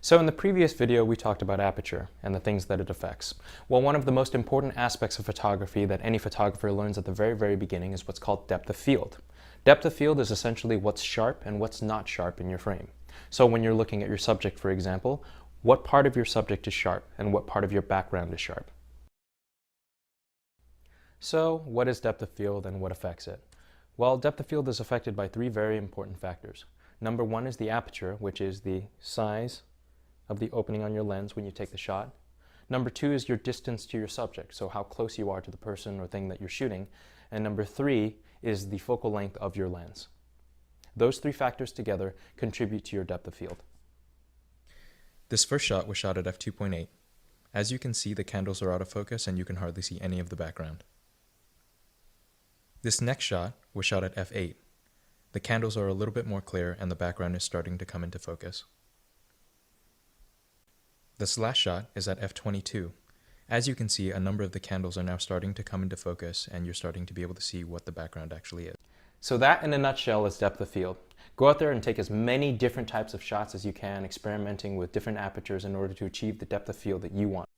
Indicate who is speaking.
Speaker 1: So in the previous video, we talked about aperture and the things that it affects. Well, one of the most important aspects of photography that any photographer learns at the very, very beginning is what's called depth of field. Depth of field is essentially what's sharp and what's not sharp in your frame. So when you're looking at your subject, for example, what part of your subject is sharp and what part of your background is sharp? So what is depth of field and what affects it? Well, depth of field is affected by three very important factors. Number one is the aperture, which is the size of the opening on your lens when you take the shot. Number two is your distance to your subject, so how close you are to the person or thing that you're shooting. And number three is the focal length of your lens. Those three factors together contribute to your depth of field.
Speaker 2: This first shot was shot at f2.8. As you can see, the candles are out of focus and you can hardly see any of the background. This next shot was shot at f8. The candles are a little bit more clear and the background is starting to come into focus. This last shot is at f22. As you can see, a number of the candles are now starting to come into focus and you're starting to be able to see what the background actually is.
Speaker 1: So that, in a nutshell, is depth of field. Go out there and take as many different types of shots as you can, experimenting with different apertures in order to achieve the depth of field that you want.